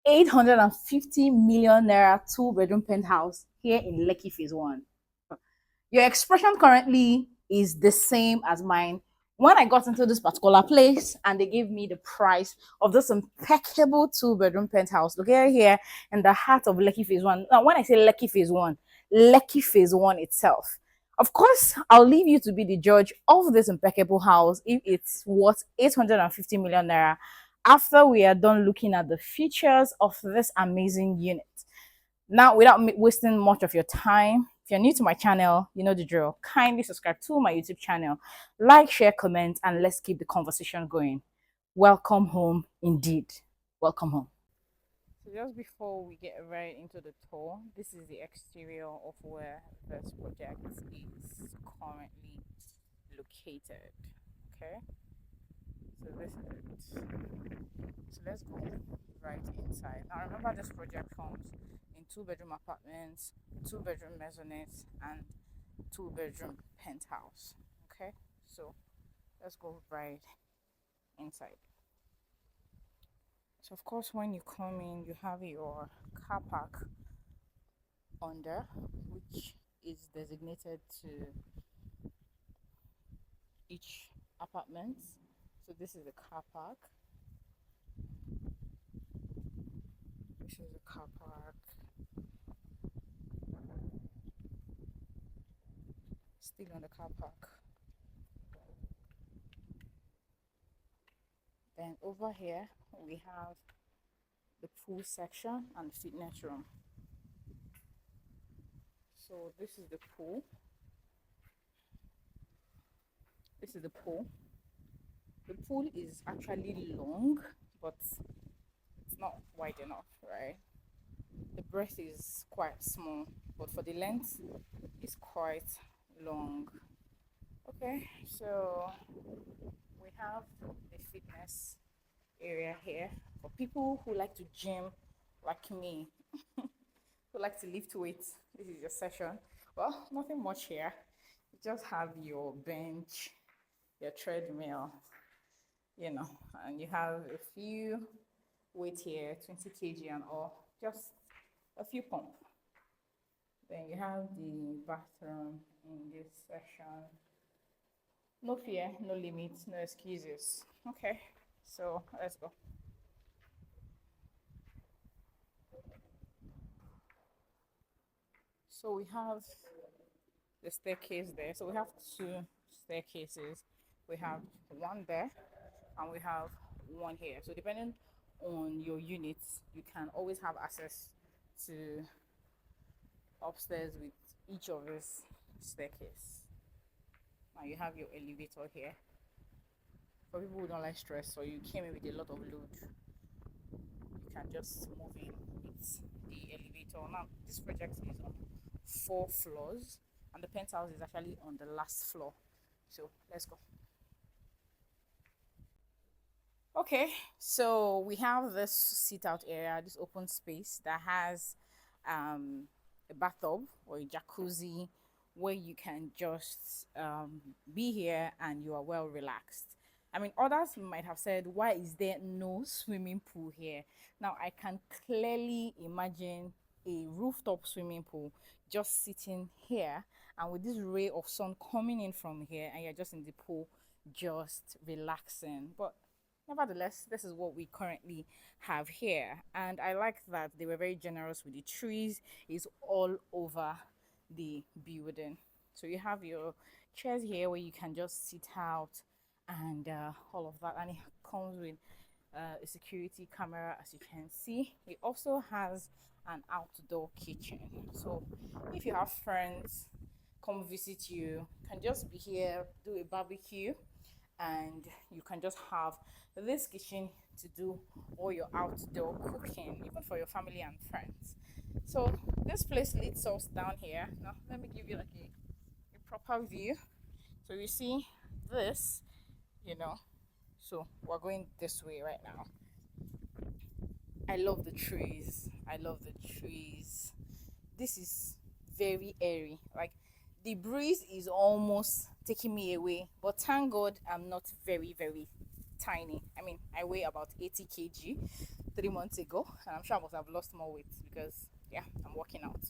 850 million naira two-bedroom penthouse here in Lekki Phase 1. Your expression currently is the same as mine. When I got into this particular place and they gave me the price of this impeccable two-bedroom penthouse, look here in the heart of Lekki Phase 1. Now, when I say Lekki Phase 1, Lekki Phase 1 itself. Of course, I'll leave you to be the judge of this impeccable house if it's worth 850 million naira after we are done looking at the features of this amazing unit. Now, without wasting much of your time, if you're new to my channel, you know the drill. Kindly subscribe to my YouTube channel, like, share, comment, and let's keep the conversation going. Welcome home indeed. Welcome home. So just before we get right into the tour, this is the exterior of where this project is currently located. Okay, so this is it. So let's go right inside. Now remember, this project comes in two-bedroom apartments, two-bedroom maisonette, and two-bedroom penthouse. Okay, so let's go right inside. So of course, when you come in, you have your car park under, which is designated to each apartment. So this is the car park. This is the car park. Still on the car park. Then over here we have the pool section and fitness room. So this is the pool. This is the pool. The pool is actually long, but it's not wide enough, right? The breadth is quite small, but for the length, it's quite long. Okay, so we have the fitness area here for people who like to gym like me, who like to lift weights. This is your session. Well, nothing much here. You just have your bench, your treadmill, and you have a few weights here, 20 kg and all, just a few pump. Then you have the bathroom in this section. No fear, no limits, no excuses. Okay, so let's go. So we have the staircase there. So we have two staircases. We have one there and we have one here. So depending on your units, you can always have access to upstairs with each of this staircase. Now you have your elevator here. For people who don't like stress, so you came in with a lot of load, you can just move in with the elevator. Now this project is on 4 floors and the penthouse is actually on the last floor. So let's go. Okay, so we have this sit out area, this open space that has a bathtub or a jacuzzi where you can just be here and you are well relaxed. I mean, others might have said, why is there no swimming pool here? Now I can clearly imagine a rooftop swimming pool just sitting here, and with this ray of sun coming in from here, and you're just in the pool just relaxing. But nevertheless, this is what we currently have here, and I like that they were very generous with the trees. It's all over the building. So you have your chairs here where you can just sit out and all of that, and it comes with a security camera, as you can see. It also has an outdoor kitchen, so if you have friends come visit you, can just be here, do a barbecue, and you can just have this kitchen to do all your outdoor cooking, even for your family and friends. So this place leads us down here. Now let me give you like a proper view. So you see this, so we're going this way right now. I love the trees. I love the trees. This is very airy. Like, the breeze is almost taking me away, but thank God I'm not very, very tiny. I mean, I weigh about 80 kg, 3 months ago, and I'm sure I must have lost more weight because yeah, I'm working out.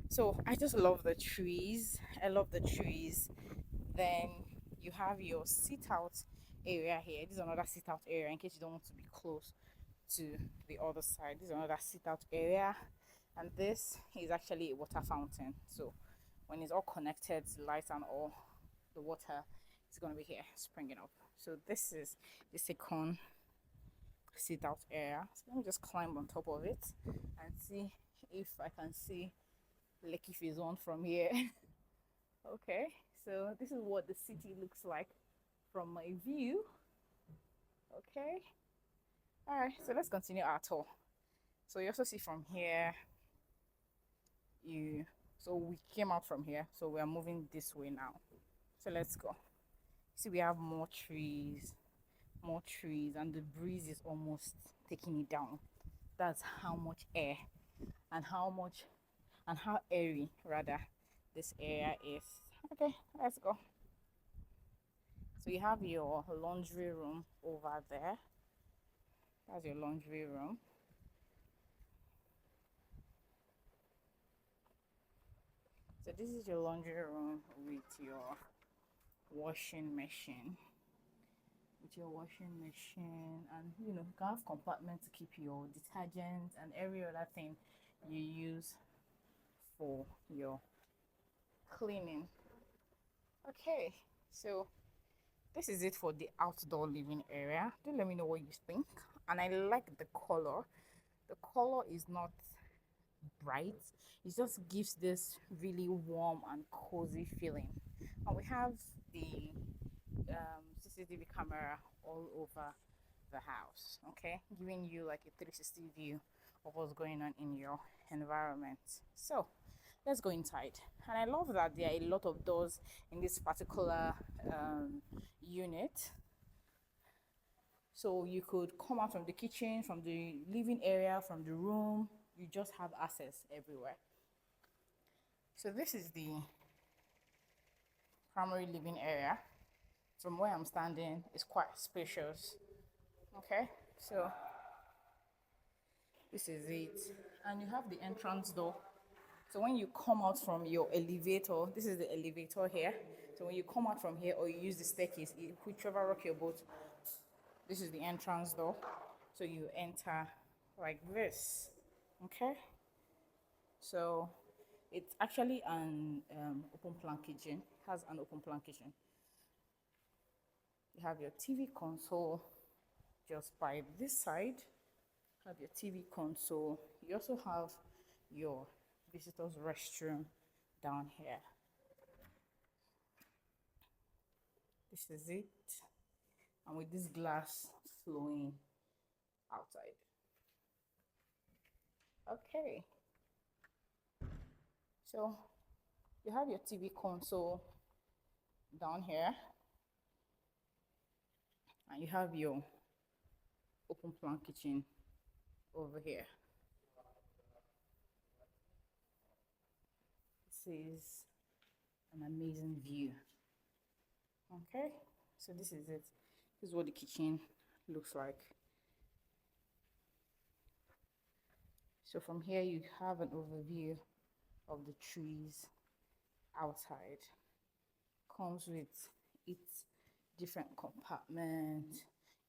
So I just love the trees. I love the trees. Then you have your sit out area here. This is another sit out area in case you don't want to be close to the other side. This is another sit out area, and this is actually a water fountain. So when it's all connected, lights and all, the water is going to be here springing up. So this is the second sit out area. So let me just climb on top of it and see if I can see Lekki Phase 1 from here. Okay, so this is what the city looks like from my view. Okay, all right, so let's continue our tour. So you also see from here, so we came out from here, so we are moving this way now. So let's go. See, we have more trees, and the breeze is almost taking it down. That's how much air and how airy rather this area is. Okay, let's go. So you have your laundry room over there. That's your laundry room. So this is your laundry room with your washing machine. And you can have compartments to keep your detergent and every other thing you use for your cleaning. Okay, so this is it for the outdoor living area. Do let me know what you think. And I like the color. The color is not bright, it just gives this really warm and cozy feeling. And we have the CCTV camera all over the house, okay, giving you like a 360 view of what's going on in your environment. So let's go inside. And I love that there are a lot of doors in this particular unit. So you could come out from the kitchen, from the living area, from the room. You just have access everywhere. So this is the primary living area. From where I'm standing, it's quite spacious. Okay, so this is it. And you have the entrance door. So when you come out from your elevator, this is the elevator here. So when you come out from here or you use the staircase, whichever rock your boat, this is the entrance door. So you enter like this. Okay, so it's actually an open plan kitchen. It has an open plan kitchen. You have your TV console just by this side. You have your TV console. You also have your visitors restroom down here. This is it, and with this glass flowing outside. Okay, so you have your TV console down here, and you have your open plan kitchen over here. This is an amazing view. Okay, so this is it. This is what the kitchen looks like. So from here you have an overview of the trees outside. Comes with its different compartments.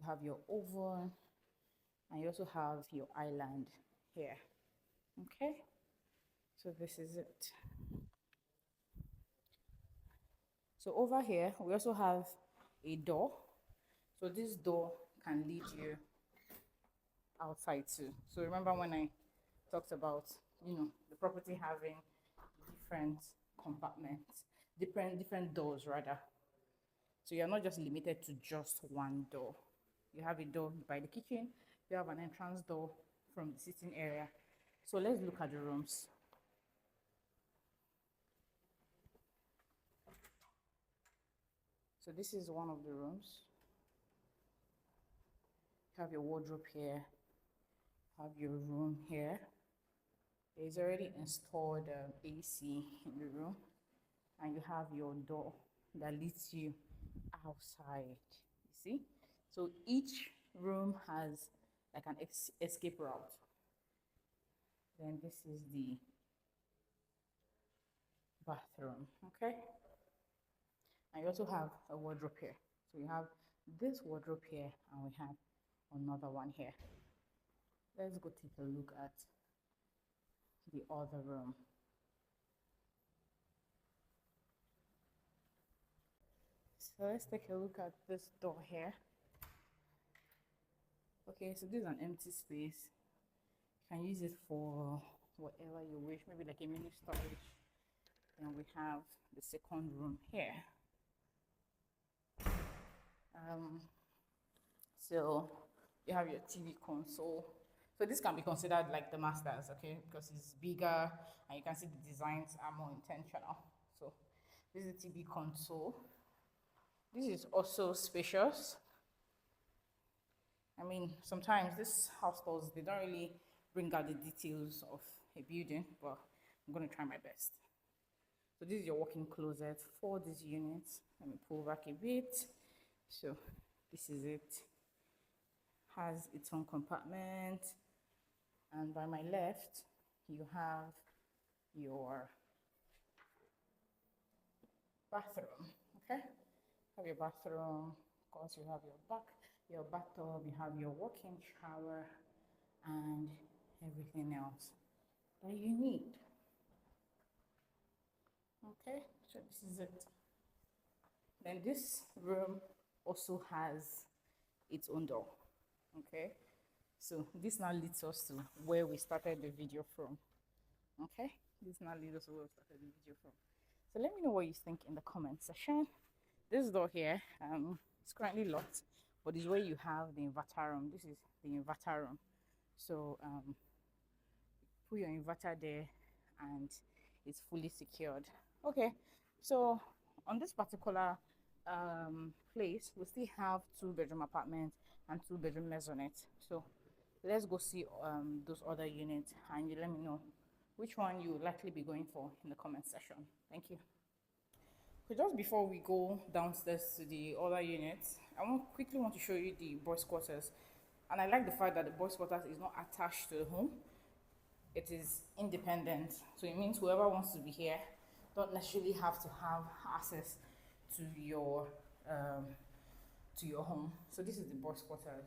You have your oven, and you also have your island here. Okay, so this is it. So over here we also have a door. So this door can lead you outside too. So remember when I talked about the property having different compartments, different doors rather. So you're not just limited to just one door. You have a door by the kitchen, you have an entrance door from the sitting area. So let's look at the rooms. So this is one of the rooms. You have your wardrobe here, have your room here. There's already installed AC in the room, and you have your door that leads you outside. You see, so each room has like an escape route. Then this is the bathroom, okay? And you also have a wardrobe here. So we have this wardrobe here and we have another one here. Let's go take a look at the other room. So let's take a look at this door here. Okay, so this is an empty space. You can use it for whatever you wish, maybe like a mini storage. And we have the second room here. So you have your TV console. So this can be considered like the masters, okay, because it's bigger and you can see the designs are more intentional. So this is the TV console. This is also spacious. I mean, sometimes this house tours, they don't really bring out the details of a building, but I'm going to try my best. So this is your walk-in closet for these units. Let me pull back a bit. So this is it. Has its own compartment. And by my left, you have your bathroom, okay? Have your bathroom, of course you have your bathtub, you have your walk-in shower, and everything else that you need. Okay, so this is it. Then this room also has its own door, okay? So this now leads us to where we started the video from, okay? This now leads us to where we started the video from. So let me know what you think in the comment section. This door here, it's currently locked, but this is where you have the inverter room. This is the inverter room. So put your inverter there and it's fully secured. Okay, so on this particular place, we still have 2-bedroom apartments and 2-bedroom maisonette. So let's go see those other units and you let me know which one you will likely be going for in the comment section. Thank you. So just before we go downstairs to the other units, I quickly want to show you the boys' quarters. And I like the fact that the boys' quarters is not attached to the home. It is independent. So it means whoever wants to be here don't necessarily have to have access to your home. So this is the boys' quarters.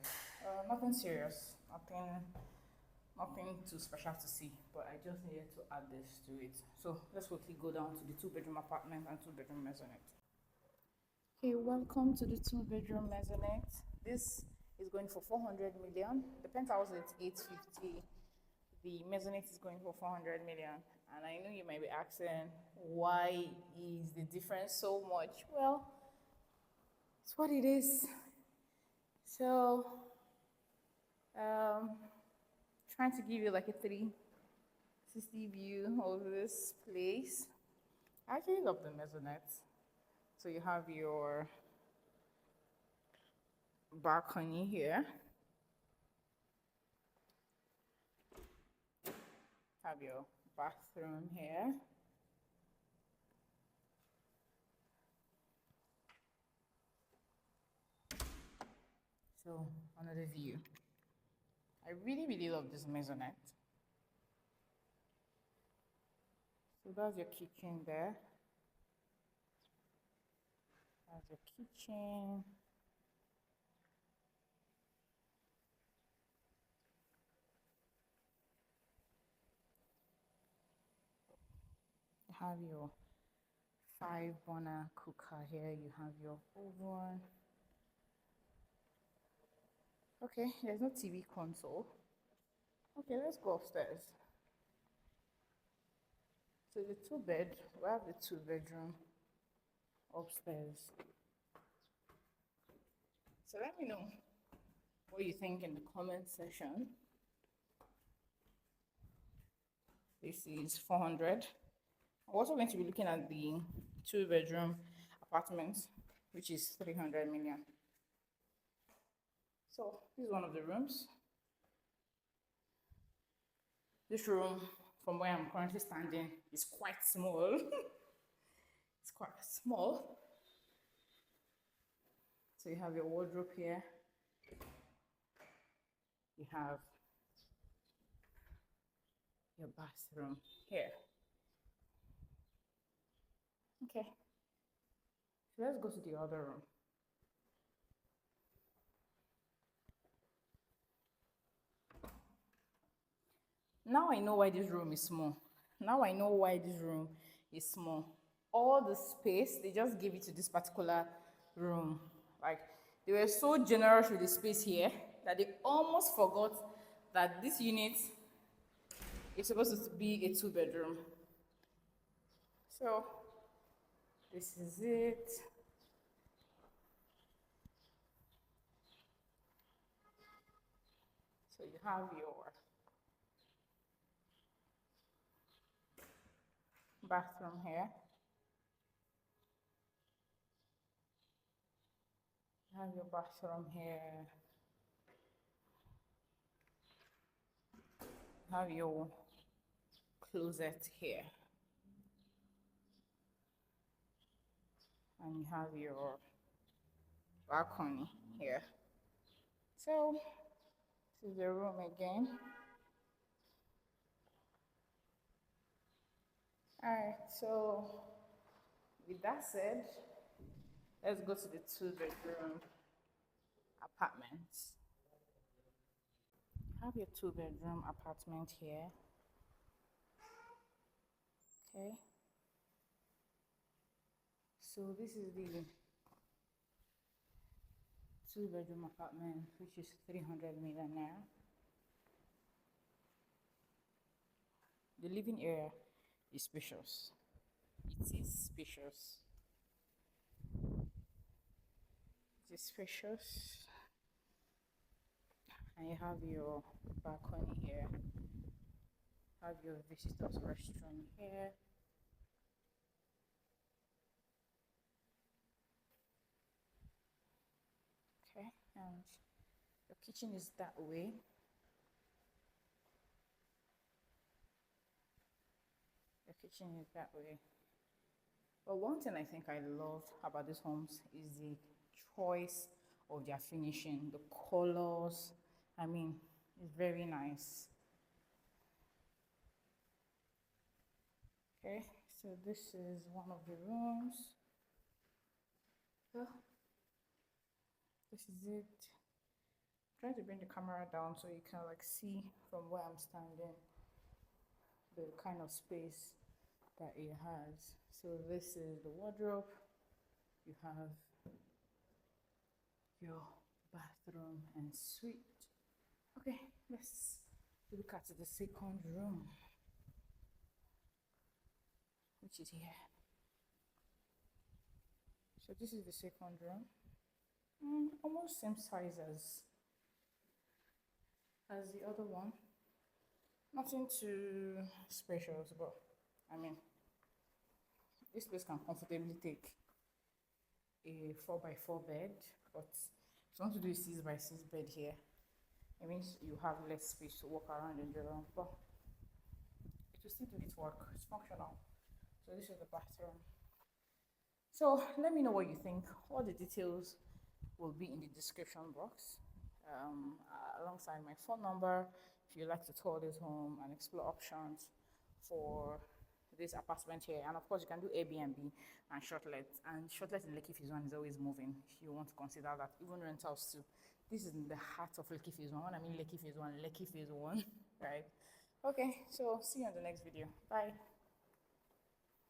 Nothing serious, nothing too special to see, but I just needed to add this to it. So let's quickly go down to the 2-bedroom apartment and 2-bedroom maisonette. Okay, welcome to the 2-bedroom maisonette. This is going for 400 million. The penthouse is 850. The maisonette is going for 400 million. And I know you might be asking, why is the difference so much? Well, it's what it is. So, trying to give you like a 360 view of this place. I actually love the maisonette. So you have your balcony here. Have your bathroom here. So another view. I really love this maisonette. So that's your kitchen there. That's your kitchen. You have your 5-burner cooker here. You have your oven. Okay, there's no TV console. Okay, let's go upstairs. So the 2-bed, we have the 2-bedroom upstairs. So let me know what you think in the comment section. This is 400. I'm also going to be looking at the 2-bedroom apartments, which is 300 million. So this is one of the rooms. This room, from where I'm currently standing, is quite small. It's quite small. So you have your wardrobe here. You have your bathroom here. Okay, so let's go to the other room. Now I know why this room is small. Now I know why this room is small. All the space, they just give it to this particular room. Like, they were so generous with the space here that they almost forgot that this unit is supposed to be a 2-bedroom. So, this is it. So you have your bathroom here. You have your bathroom here. You have your closet here. And you have your balcony here. So this is the room again. Alright, so with that said, let's go to the 2-bedroom apartment. You have your 2-bedroom apartment here. Okay. So this is the 2-bedroom apartment, which is 300 million naira. The living area is spacious. It is spacious. It is spacious. And you have your balcony here. Have your visitors restroom here. Okay, and your kitchen is that way. Your kitchen is that way. But one thing I think I love about these homes is the choice of their finishing, the colors. I mean, it's very nice. Okay, so this is one of the rooms. So this is it. I'm trying to bring the camera down so you can like see from where I'm standing the kind of space that it has. So this is the wardrobe. You have your bathroom and suite. Okay, let's look at the second room, which is here. So this is the second room. Almost same size as the other one. Nothing too spacious, but I mean, this place can comfortably take a 4x4 bed, but if you want to do a 6x6 bed here, it means you have less space to walk around in the room, but it will still do its work. It's functional. So this is the bathroom. So let me know what you think. All the details will be in the description box, alongside my phone number if you'd like to tour this home and explore options for this apartment here. And of course, you can do Airbnb and shortlet. And shortlet in Lekki Phase 1 is always moving if you want to consider that. Even rentals too. This is in the heart of Lekki Phase 1. I mean Lekki Phase 1, Lekki Phase 1, right? Okay, so see you on the next video. Bye.